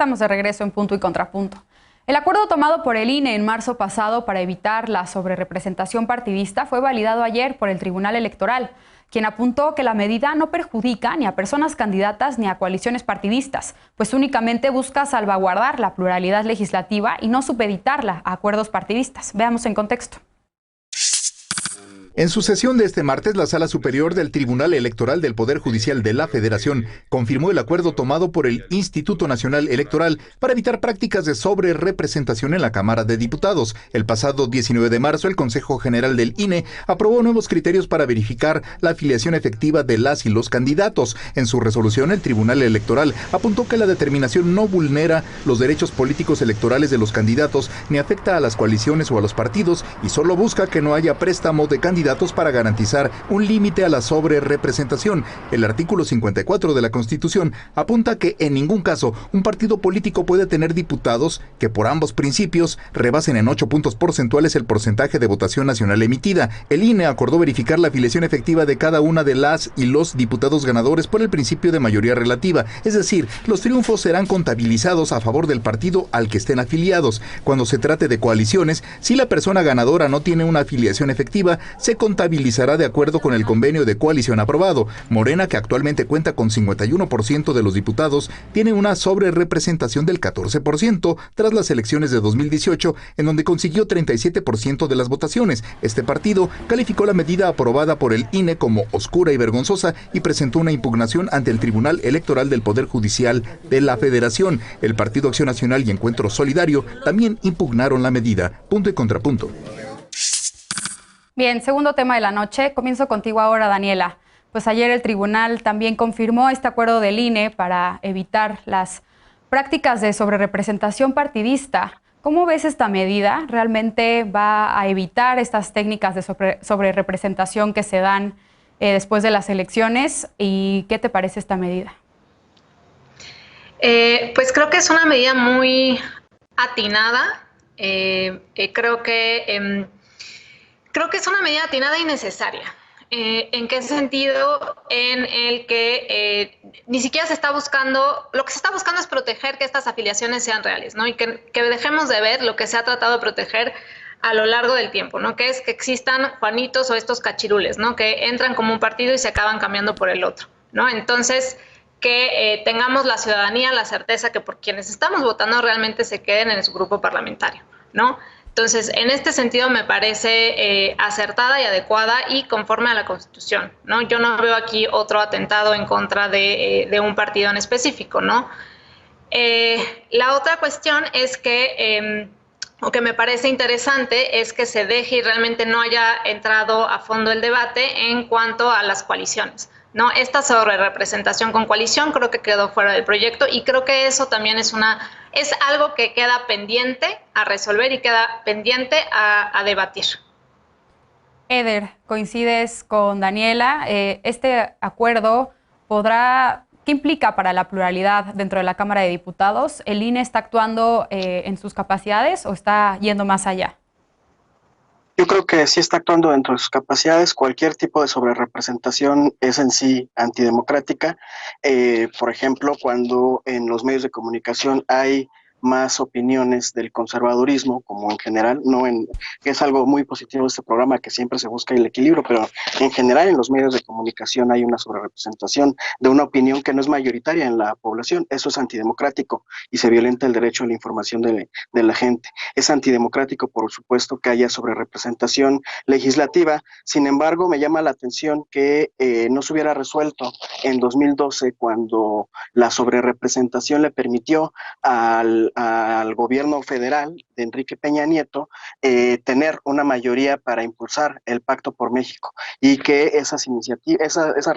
estamos de regreso en Punto y Contrapunto. El acuerdo tomado por el INE en marzo pasado para evitar la sobrerepresentación partidista fue validado ayer por el Tribunal Electoral, quien apuntó que la medida no perjudica ni a personas candidatas ni a coaliciones partidistas, pues únicamente busca salvaguardar la pluralidad legislativa y no supeditarla a acuerdos partidistas. Veamos en contexto. En su sesión de este martes, la Sala Superior del Tribunal Electoral del Poder Judicial de la Federación confirmó el acuerdo tomado por el Instituto Nacional Electoral para evitar prácticas de sobrerepresentación en la Cámara de Diputados. El pasado 19 de marzo, el Consejo General del INE aprobó nuevos criterios para verificar la afiliación efectiva de las y los candidatos. En su resolución, el Tribunal Electoral apuntó que la determinación no vulnera los derechos políticos electorales de los candidatos ni afecta a las coaliciones o a los partidos y solo busca que no haya préstamo de candidatos para garantizar un límite a la sobrerepresentación. El artículo 54 de la Constitución apunta que en ningún caso un partido político puede tener diputados que por ambos principios rebasen en 8 puntos porcentuales el porcentaje de votación nacional emitida. El INE acordó verificar la afiliación efectiva de cada una de las y los diputados ganadores por el principio de mayoría relativa, es decir, los triunfos serán contabilizados a favor del partido al que estén afiliados. Cuando se trate de coaliciones, si la persona ganadora no tiene una afiliación efectiva, se contabilizará de acuerdo con el convenio de coalición aprobado. Morena, que actualmente cuenta con 51% de los diputados, tiene una sobrerepresentación del 14% tras las elecciones de 2018, en donde consiguió 37% de las votaciones. Este partido calificó la medida aprobada por el INE como oscura y vergonzosa y presentó una impugnación ante el Tribunal Electoral del Poder Judicial de la Federación. El Partido Acción Nacional y Encuentro Solidario también impugnaron la medida. Punto y contrapunto. Bien, segundo tema de la noche. Comienzo contigo ahora, Daniela. Pues ayer el tribunal también confirmó este acuerdo del INE para evitar las prácticas de sobrerepresentación partidista. ¿Cómo ves esta medida? ¿Realmente va a evitar estas técnicas de sobrerepresentación que se dan después de las elecciones? ¿Y qué te parece esta medida? Pues creo que es una medida muy atinada. Creo que es una medida atinada y necesaria. ¿En qué sentido? En el que ni siquiera se está buscando, lo que se está buscando es proteger que estas afiliaciones sean reales, ¿no? Y que dejemos de ver lo que se ha tratado de proteger a lo largo del tiempo, ¿no? Que es que existan Juanitos o estos cachirules, ¿no? Que entran como un partido y se acaban cambiando por el otro, ¿no? Entonces, que tengamos la ciudadanía, la certeza que por quienes estamos votando realmente se queden en su grupo parlamentario, ¿no? Entonces, en este sentido me parece acertada y adecuada y conforme a la Constitución, ¿no? Yo no veo aquí otro atentado en contra de un partido en específico, ¿no? La otra cuestión es que, o que me parece interesante, es que se deje y realmente no haya entrado a fondo el debate en cuanto a las coaliciones, ¿no? Esta sobrerepresentación con coalición creo que quedó fuera del proyecto y creo que eso también es algo que queda pendiente a resolver y queda pendiente a debatir. Eder, coincides con Daniela. Este acuerdo ¿qué implica para la pluralidad dentro de la Cámara de Diputados? ¿El INE está actuando en sus capacidades o está yendo más allá? Yo creo que sí está actuando dentro de sus capacidades. Cualquier tipo de sobrerepresentación es en sí antidemocrática. Por ejemplo, cuando en los medios de comunicación hay más opiniones del conservadurismo, como en general, que es algo muy positivo de este programa, que siempre se busca el equilibrio, pero en general en los medios de comunicación hay una sobrerepresentación de una opinión que no es mayoritaria en la población. Eso es antidemocrático y se violenta el derecho a la información de la gente. Es antidemocrático, por supuesto, que haya sobrerepresentación legislativa. Sin embargo, me llama la atención que no se hubiera resuelto en 2012, cuando la sobrerepresentación le permitió al gobierno federal de Enrique Peña Nieto tener una mayoría para impulsar el Pacto por México, y que esas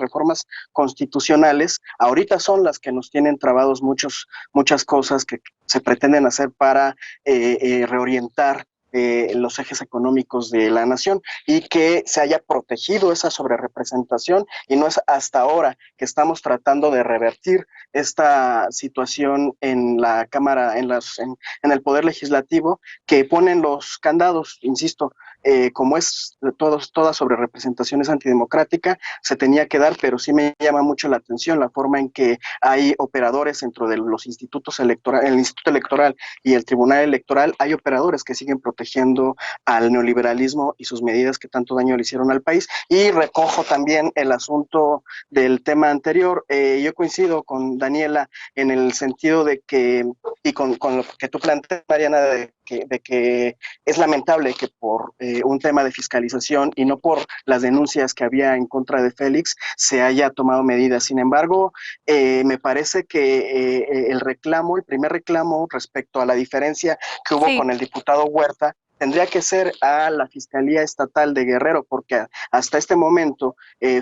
reformas constitucionales ahorita son las que nos tienen trabados muchas cosas que se pretenden hacer para reorientar los ejes económicos de la nación, y que se haya protegido esa sobrerepresentación, y no es hasta ahora que estamos tratando de revertir esta situación en la Cámara, en el Poder Legislativo, que ponen los candados. Insisto, como es toda sobre representación es antidemocrática, se tenía que dar, pero sí me llama mucho la atención la forma en que hay operadores dentro de los institutos electorales, el Instituto Electoral y el Tribunal Electoral, hay operadores que siguen protegiendo al neoliberalismo y sus medidas que tanto daño le hicieron al país. Y recojo también el asunto del tema anterior. Yo coincido con Daniela en el sentido de que, y con lo que tú planteas, Mariana, de que es lamentable que por un tema de fiscalización y no por las denuncias que había en contra de Félix se haya tomado medidas. Sin embargo, me parece que el primer reclamo respecto a la diferencia que hubo con el diputado Huerta, tendría que ser a la Fiscalía Estatal de Guerrero, porque hasta este momento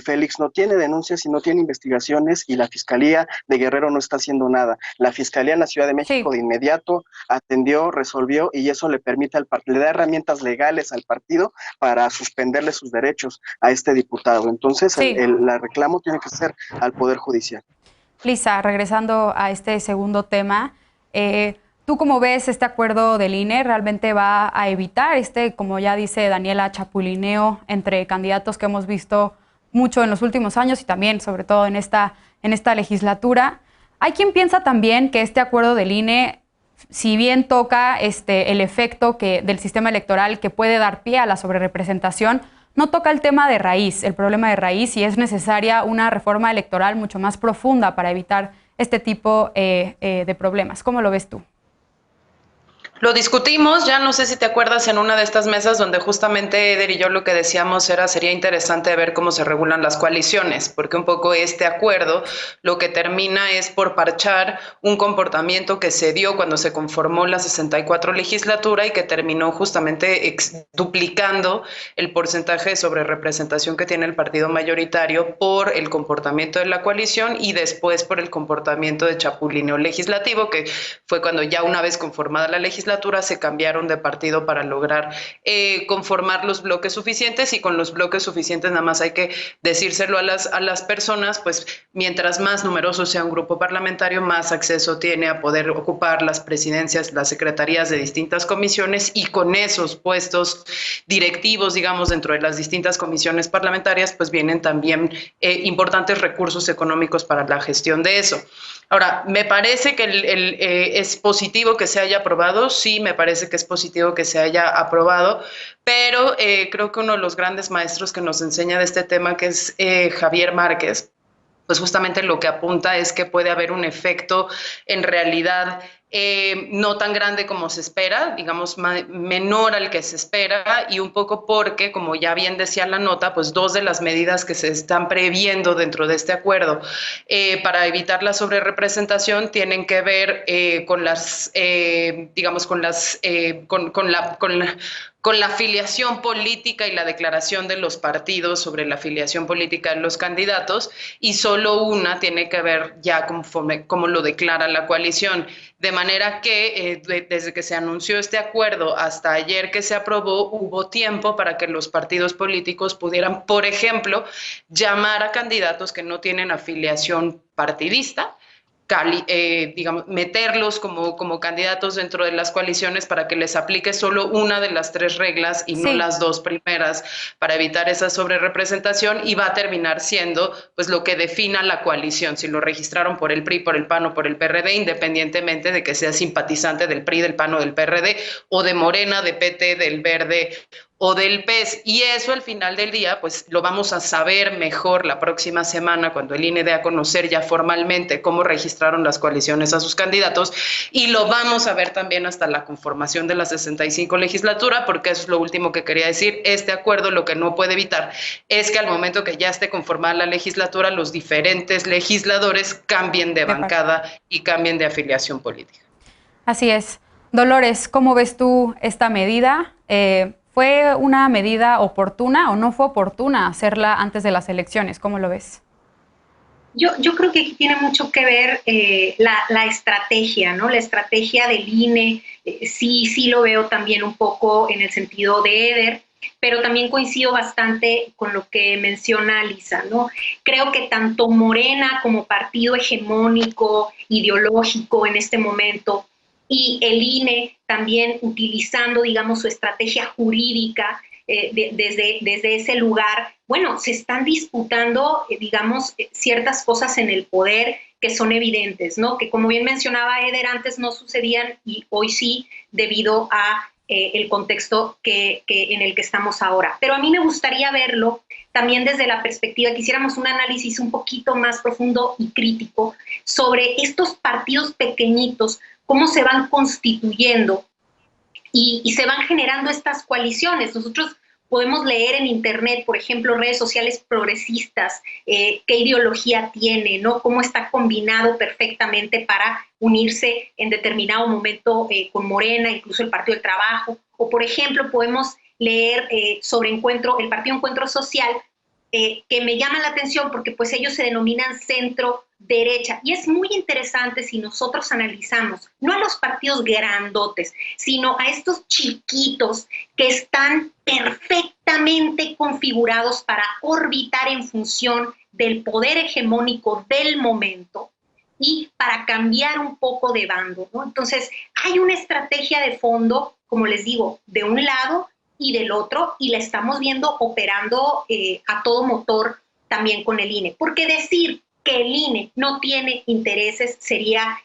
Félix no tiene denuncias y no tiene investigaciones, y la Fiscalía de Guerrero no está haciendo nada. La Fiscalía en la Ciudad de México de inmediato atendió, resolvió, y eso le permite le da herramientas legales al partido para suspenderle sus derechos a este diputado. Entonces, el reclamo tiene que ser al Poder Judicial. Lisa, regresando a este segundo tema, ¿tú cómo ves este acuerdo del INE? ¿Realmente va a evitar como ya dice Daniela, chapulineo entre candidatos que hemos visto mucho en los últimos años y también, sobre todo, en esta legislatura? Hay quien piensa también que este acuerdo del INE, si bien toca el efecto del sistema electoral que puede dar pie a la sobrerepresentación, no toca el tema de raíz, el problema de raíz, y es necesaria una reforma electoral mucho más profunda para evitar este tipo de problemas. ¿Cómo lo ves tú? Lo discutimos, ya no sé si te acuerdas, en una de estas mesas donde justamente Eder y yo lo que decíamos sería interesante ver cómo se regulan las coaliciones, porque un poco este acuerdo lo que termina es por parchar un comportamiento que se dio cuando se conformó la 64 legislatura y que terminó justamente duplicando el porcentaje de sobrerepresentación que tiene el partido mayoritario por el comportamiento de la coalición y después por el comportamiento de chapulineo legislativo, que fue cuando ya una vez conformada la legislatura se cambiaron de partido para lograr conformar los bloques suficientes, y con los bloques suficientes nada más hay que decírselo a las personas, pues mientras más numeroso sea un grupo parlamentario, más acceso tiene a poder ocupar las presidencias, las secretarías de distintas comisiones, y con esos puestos directivos, digamos, dentro de las distintas comisiones parlamentarias, pues vienen también importantes recursos económicos para la gestión de eso. Ahora, me parece que es positivo que se haya aprobado, sí, me parece que es positivo que se haya aprobado, pero creo que uno de los grandes maestros que nos enseña de este tema, que es Javier Márquez, pues justamente lo que apunta es que puede haber un efecto en realidad no tan grande como se espera, digamos menor al que se espera, y un poco porque, como ya bien decía la nota, pues dos de las medidas que se están previendo dentro de este acuerdo para evitar la sobrerepresentación tienen que ver con las, digamos, con la afiliación política y la declaración de los partidos sobre la afiliación política de los candidatos, y solo una tiene que ver ya como lo declara la coalición. De manera que desde que se anunció este acuerdo hasta ayer que se aprobó, hubo tiempo para que los partidos políticos pudieran, por ejemplo, llamar a candidatos que no tienen afiliación partidista, digamos, meterlos como candidatos dentro de las coaliciones para que les aplique solo una de las tres reglas y no las dos primeras, para evitar esa sobrerepresentación, y va a terminar siendo pues lo que defina la coalición, si lo registraron por el PRI, por el PAN o por el PRD, independientemente de que sea simpatizante del PRI, del PAN o del PRD, o de Morena, de PT, del Verde o del PES. Y eso al final del día pues lo vamos a saber mejor la próxima semana, cuando el INE dé a conocer ya formalmente cómo registraron las coaliciones a sus candidatos, y lo vamos a ver también hasta la conformación de la 65 legislatura, porque eso es lo último que quería decir. Este acuerdo lo que no puede evitar es que al momento que ya esté conformada la legislatura, los diferentes legisladores cambien de bancada y cambien de afiliación política. Así es. Dolores, ¿cómo ves tú esta medida? ¿Fue una medida oportuna o no fue oportuna hacerla antes de las elecciones? ¿Cómo lo ves? Yo creo que aquí tiene mucho que ver la estrategia, ¿no? La estrategia del INE, sí lo veo también un poco en el sentido de Eder, pero también coincido bastante con lo que menciona Lisa, ¿no? Creo que tanto Morena como partido hegemónico, ideológico en este momento, y el INE también utilizando, digamos, su estrategia jurídica, desde ese lugar, bueno, se están disputando, digamos, ciertas cosas en el poder que son evidentes, ¿no? Que como bien mencionaba Eder, antes no sucedían y hoy sí, debido a el contexto en el que estamos ahora. Pero a mí me gustaría verlo también desde la perspectiva, quisiéramos un análisis un poquito más profundo y crítico sobre estos partidos pequeñitos, cómo se van constituyendo y se van generando estas coaliciones. Nosotros podemos leer en internet, por ejemplo, redes sociales progresistas, qué ideología tiene, ¿no? Cómo está combinado perfectamente para unirse en determinado momento con Morena, incluso el Partido del Trabajo. O, por ejemplo, podemos leer sobre el Partido Encuentro Social, que me llama la atención porque pues ellos se denominan centro-derecha. Y es muy interesante si nosotros analizamos, no a los partidos grandotes, sino a estos chiquitos que están perfectamente configurados para orbitar en función del poder hegemónico del momento y para cambiar un poco de bando, ¿no? Entonces, hay una estrategia de fondo, como les digo, de un lado y del otro, y la estamos viendo operando a todo motor también con el INE. Porque decir que el INE no tiene intereses sería,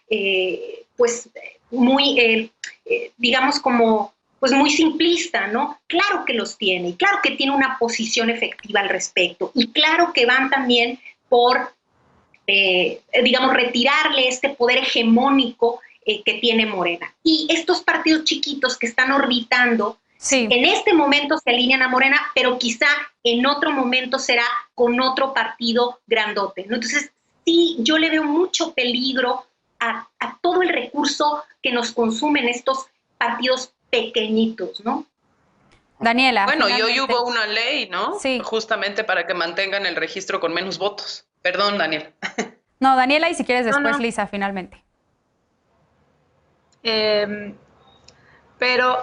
pues, muy, digamos, como, pues, muy simplista, ¿no? Claro que los tiene, y claro que tiene una posición efectiva al respecto, y claro que van también por, digamos, retirarle este poder hegemónico que tiene Morena. Y estos partidos chiquitos que están orbitando, sí, en este momento se alinean a Morena, pero quizá en otro momento será con otro partido grandote, ¿no? Entonces, sí, yo le veo mucho peligro a todo el recurso que nos consumen estos partidos pequeñitos, ¿no? Daniela. Bueno, y hoy hubo una ley, ¿no? Sí. Justamente para que mantengan el registro con menos votos. Perdón, Daniel. No, Daniela, y si quieres después, Lisa, finalmente. Pero,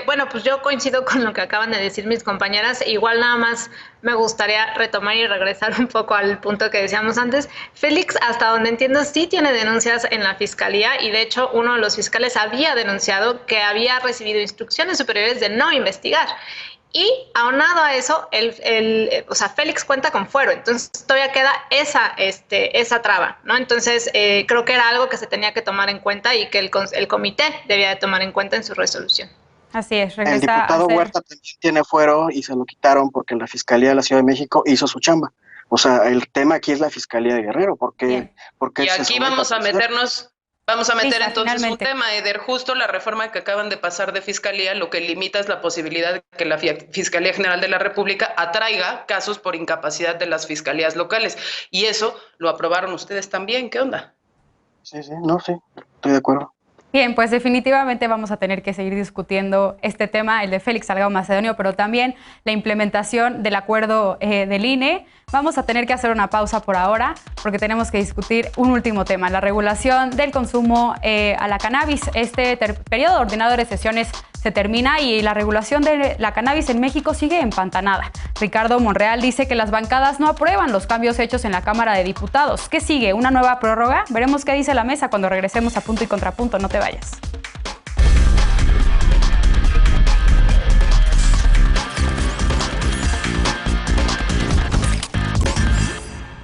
bueno, pues yo coincido con lo que acaban de decir mis compañeras. Igual nada más me gustaría retomar y regresar un poco al punto que decíamos antes. Félix, hasta donde entiendo, sí tiene denuncias en la fiscalía y de hecho uno de los fiscales había denunciado que había recibido instrucciones superiores de no investigar. Y aunado a eso, o sea, Félix cuenta con fuero, entonces todavía queda esa traba, ¿no? Entonces, creo que era algo que se tenía que tomar en cuenta y que el comité debía de tomar en cuenta en su resolución. Así es, regresa. El diputado Huerta también tiene fuero y se lo quitaron porque la Fiscalía de la Ciudad de México hizo su chamba. O sea, el tema aquí es la Fiscalía de Guerrero, porque y aquí vamos a meternos... Vamos a meter entonces finalmente un tema, Eder, justo la reforma que acaban de pasar de Fiscalía, lo que limita es la posibilidad de que la Fiscalía General de la República atraiga casos por incapacidad de las fiscalías locales. Y eso lo aprobaron ustedes también, ¿qué onda? Sí, estoy de acuerdo. Bien, pues definitivamente vamos a tener que seguir discutiendo este tema, el de Félix Salgado Macedonio, pero también la implementación del acuerdo del INE. Vamos a tener que hacer una pausa por ahora porque tenemos que discutir un último tema, la regulación del consumo a la cannabis. Este periodo ordinario de sesiones se termina y la regulación de la cannabis en México sigue empantanada. Ricardo Monreal dice que las bancadas no aprueban los cambios hechos en la Cámara de Diputados. ¿Qué sigue? ¿Una nueva prórroga? Veremos qué dice la mesa cuando regresemos a Punto y Contrapunto. No te vayas.